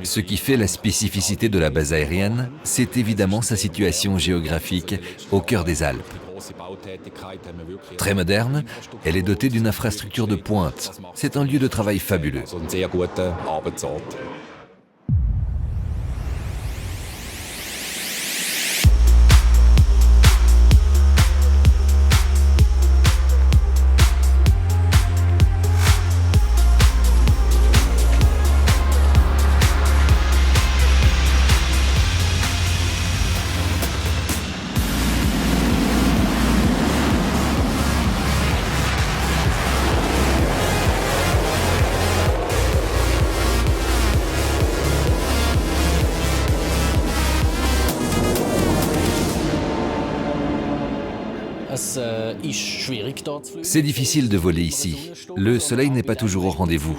Ce qui fait la spécificité de la base aérienne, c'est évidemment sa situation géographique au cœur des Alpes. Très moderne, elle est dotée d'une infrastructure de pointe. C'est un lieu de travail fabuleux. C'est difficile de voler ici. Le soleil n'est pas toujours au rendez-vous.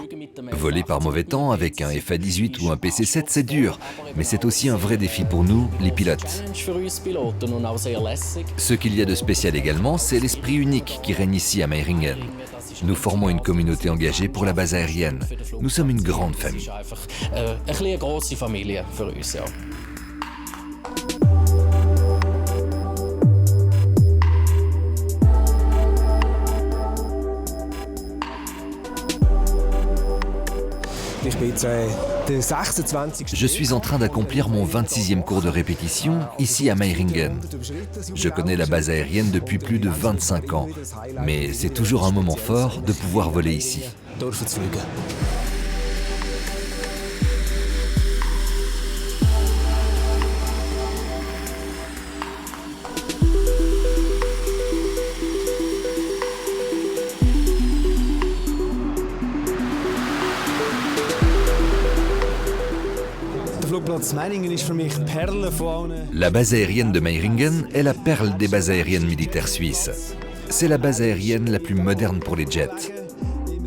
Voler par mauvais temps avec un FA-18 ou un PC-7, c'est dur, mais c'est aussi un vrai défi pour nous, les pilotes. Ce qu'il y a de spécial également, c'est l'esprit unique qui règne ici à Meiringen. Nous formons une communauté engagée pour la base aérienne. Nous sommes une grande famille. Je suis en train d'accomplir mon 26e cours de répétition ici à Meiringen. Je connais la base aérienne depuis plus de 25 ans, mais c'est toujours un moment fort de pouvoir voler ici. La base aérienne de Meiringen est la perle des bases aériennes militaires suisses. C'est la base aérienne la plus moderne pour les jets.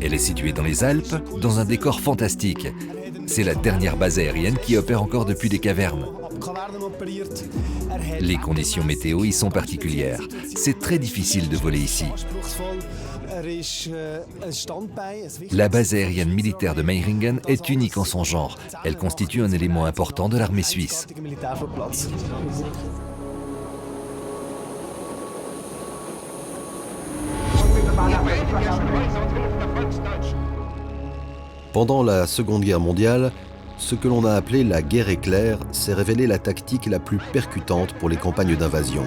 Elle est située dans les Alpes, dans un décor fantastique. C'est la dernière base aérienne qui opère encore depuis des cavernes. Les conditions météo y sont particulières. C'est très difficile de voler ici. La base aérienne militaire de Meiringen est unique en son genre. Elle constitue un élément important de l'armée suisse. Pendant la Seconde Guerre mondiale, ce que l'on a appelé la guerre éclair s'est révélé la tactique la plus percutante pour les campagnes d'invasion.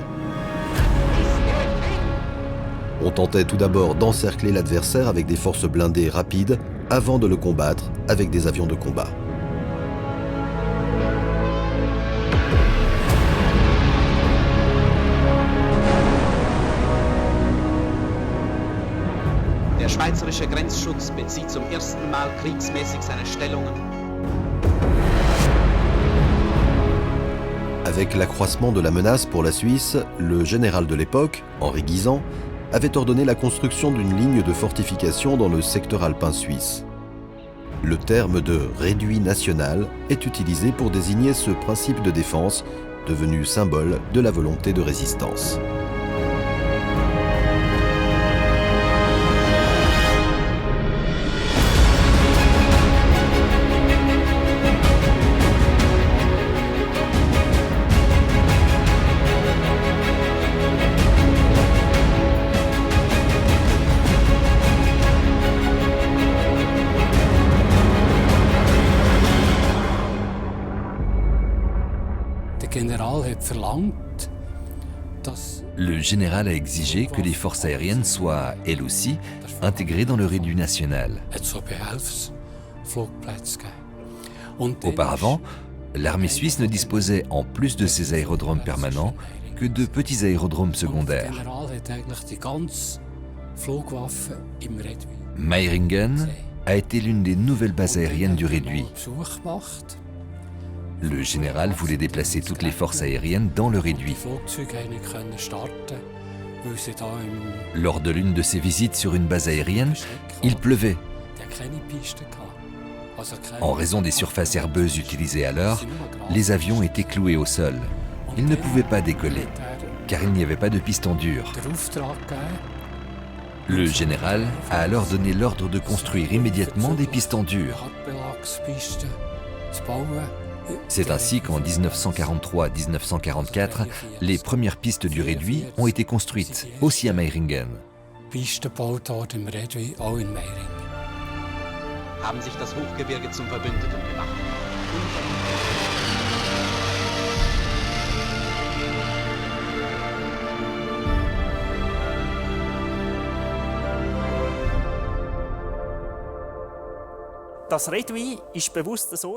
On tentait tout d'abord d'encercler l'adversaire avec des forces blindées rapides avant de le combattre avec des avions de combat. Der schweizerische Grenzschutz bezieht zum ersten Mal kriegsmäßig seine Stellungen. Avec l'accroissement de la menace pour la Suisse, le général de l'époque, Henri Guisan, avait ordonné la construction d'une ligne de fortification dans le secteur alpin suisse. Le terme de « réduit national » est utilisé pour désigner ce principe de défense devenu symbole de la volonté de résistance. Le général a exigé que les forces aériennes soient, elles aussi, intégrées dans le réduit national. Auparavant, l'armée suisse ne disposait, en plus de ses aérodromes permanents, que de petits aérodromes secondaires. Meiringen a été l'une des nouvelles bases aériennes du Réduit. Le général voulait déplacer toutes les forces aériennes dans le Réduit. Lors de l'une de ses visites sur une base aérienne, il pleuvait. En raison des surfaces herbeuses utilisées alors, les avions étaient cloués au sol. Ils ne pouvaient pas décoller, car il n'y avait pas de piston dur. Le général a alors donné l'ordre de construire immédiatement des pistons durs. C'est ainsi qu'en 1943-1944, les premières pistes du Réduit ont été construites, aussi à Meiringen. Haben sich das Hochgebirge zum Verbündeten gemacht.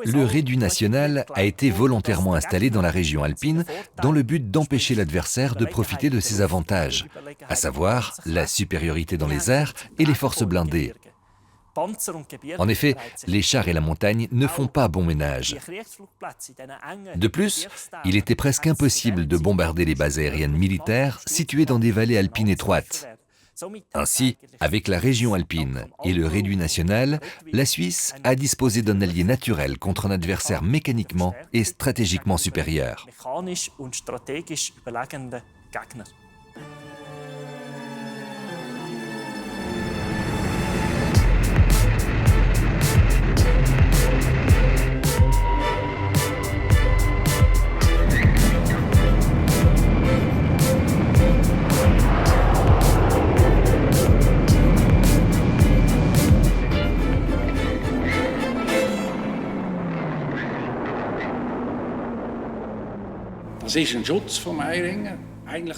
Le Réduit national a été volontairement installé dans la région alpine dans le but d'empêcher l'adversaire de profiter de ses avantages, à savoir la supériorité dans les airs et les forces blindées. En effet, les chars et la montagne ne font pas bon ménage. De plus, il était presque impossible de bombarder les bases aériennes militaires situées dans des vallées alpines étroites. Ainsi, avec la région alpine et le Réduit national, la Suisse a disposé d'un allié naturel contre un adversaire mécaniquement et stratégiquement supérieur.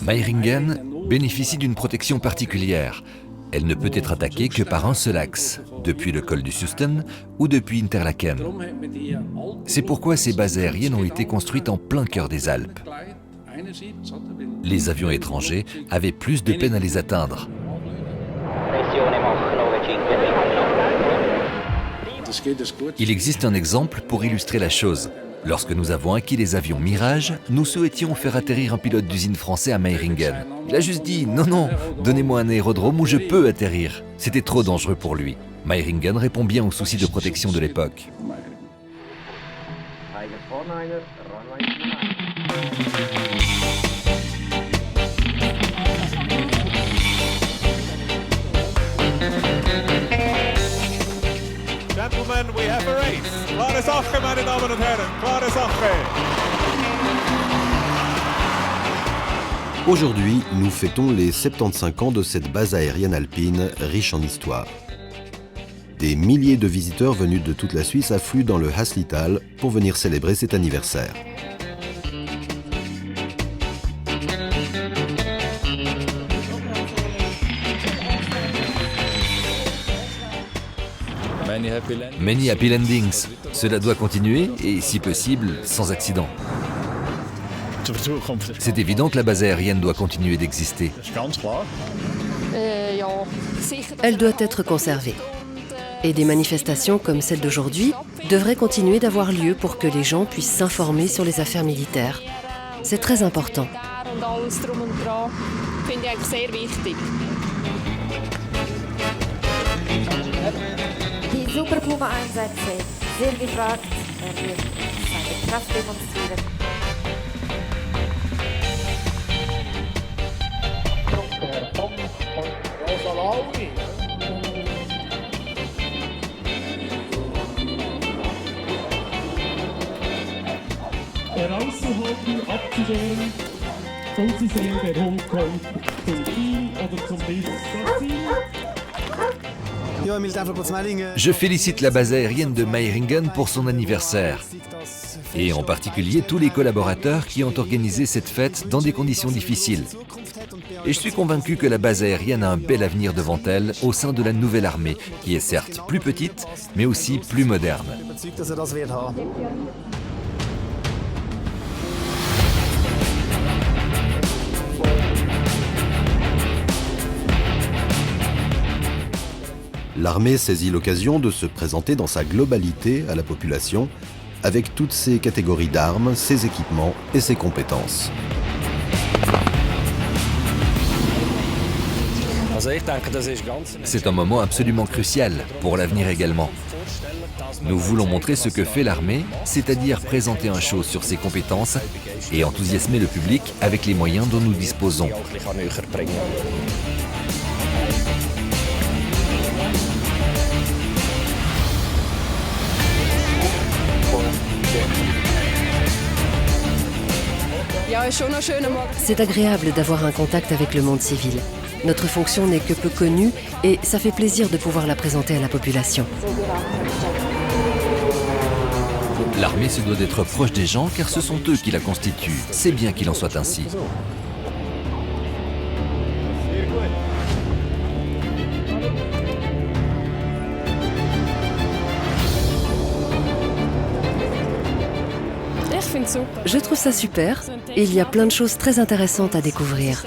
Meiringen bénéficie d'une protection particulière. Elle ne peut être attaquée que par un seul axe, depuis le col du Susten ou depuis Interlaken. C'est pourquoi ces bases aériennes ont été construites en plein cœur des Alpes. Les avions étrangers avaient plus de peine à les atteindre. Il existe un exemple pour illustrer la chose. Lorsque nous avons acquis les avions Mirage, nous souhaitions faire atterrir un pilote d'usine français à Meiringen. Il a juste dit « Non, non, donnez-moi un aérodrome où je peux atterrir ». C'était trop dangereux pour lui. Meiringen répond bien aux soucis de protection de l'époque. Gentlemen, we have a race. Klare Sache, meine Damen und Herren, klare Sache. Aujourd'hui, nous fêtons les 75 ans de cette base aérienne alpine riche en histoire. Des milliers de visiteurs venus de toute la Suisse affluent dans le Hässlital pour venir célébrer cet anniversaire. Many happy landings. Cela doit continuer et, si possible, sans accident. C'est évident que la base aérienne doit continuer d'exister. Elle doit être conservée. Et des manifestations comme celle d'aujourd'hui devraient continuer d'avoir lieu pour que les gens puissent s'informer sur les affaires militaires. C'est très important. Die Superpuma-Einsätze, sehr gefragt, wird seine Kraft demonstrieren. Herauszuhalten, abzuwehren und Sie sehen, der Hund kommt zum Ziel oder zum Biss. Das Ziel. Je félicite la base aérienne de Meiringen pour son anniversaire. Et en particulier tous les collaborateurs qui ont organisé cette fête dans des conditions difficiles. Et je suis convaincu que la base aérienne a un bel avenir devant elle au sein de la nouvelle armée, qui est certes plus petite, mais aussi plus moderne. L'armée saisit l'occasion de se présenter dans sa globalité à la population, avec toutes ses catégories d'armes, ses équipements et ses compétences. C'est un moment absolument crucial pour l'avenir également. Nous voulons montrer ce que fait l'armée, c'est-à-dire présenter un show sur ses compétences et enthousiasmer le public avec les moyens dont nous disposons. C'est agréable d'avoir un contact avec le monde civil. Notre fonction n'est que peu connue et ça fait plaisir de pouvoir la présenter à la population. L'armée se doit d'être proche des gens car ce sont eux qui la constituent. C'est bien qu'il en soit ainsi. Je trouve ça super et il y a plein de choses très intéressantes à découvrir.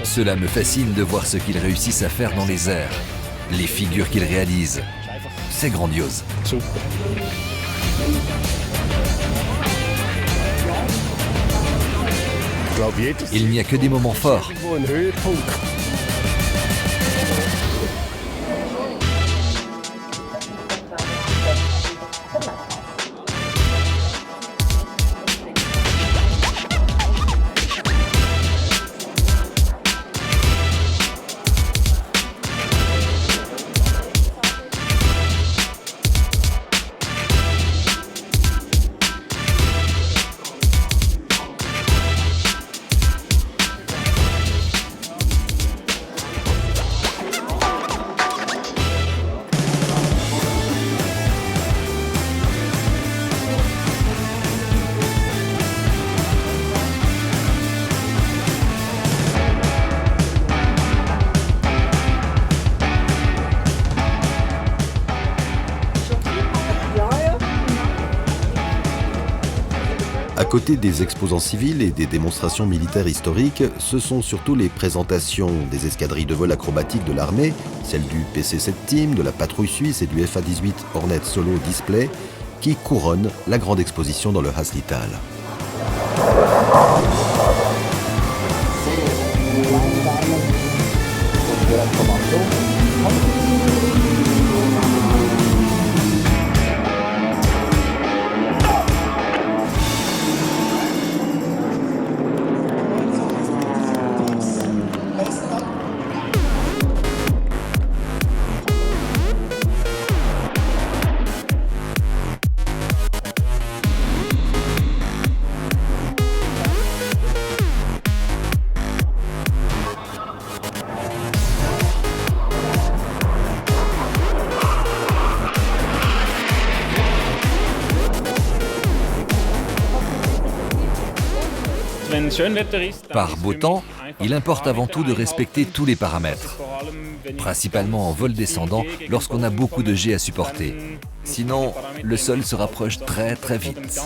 Cela me fascine de voir ce qu'ils réussissent à faire dans les airs, les figures qu'ils réalisent. C'est grandiose. Il n'y a que des moments forts. À côté des exposants civils et des démonstrations militaires historiques, ce sont surtout les présentations des escadrilles de vol acrobatiques de l'armée, celles du PC-7 Team, de la patrouille suisse et du FA-18 Hornet Solo Display, qui couronnent la grande exposition dans le Haslital. Par beau temps, il importe avant tout de respecter tous les paramètres, principalement en vol descendant lorsqu'on a beaucoup de jets à supporter. Sinon, le sol se rapproche très vite.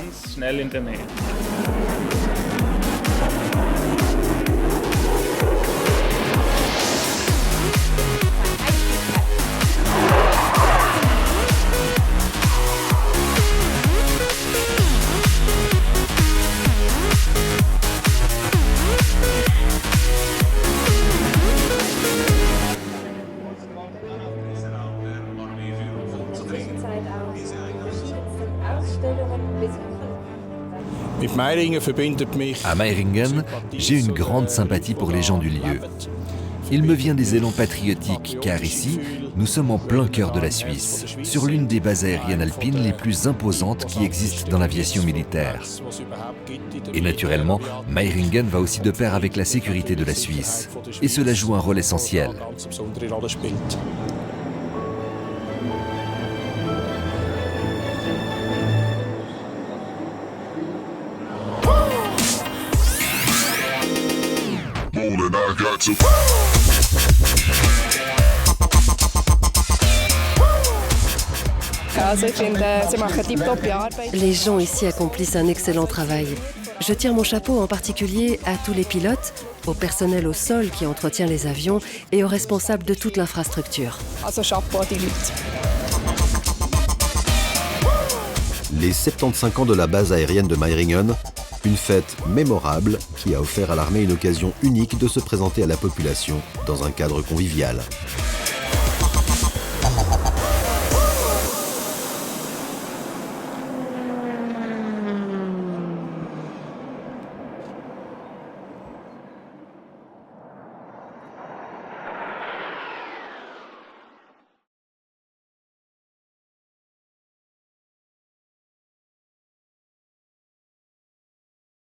À Meiringen, j'ai une grande sympathie pour les gens du lieu. Il me vient des élans patriotiques, car ici, nous sommes en plein cœur de la Suisse, sur l'une des bases aériennes alpines les plus imposantes qui existent dans l'aviation militaire. Et naturellement, Meiringen va aussi de pair avec la sécurité de la Suisse, et cela joue un rôle essentiel. Les gens ici accomplissent un excellent travail. Je tire mon chapeau en particulier à tous les pilotes, au personnel au sol qui entretient les avions et aux responsables de toute l'infrastructure. Les 75 ans de la base aérienne de Meiringen, une fête mémorable qui a offert à l'armée une occasion unique de se présenter à la population dans un cadre convivial.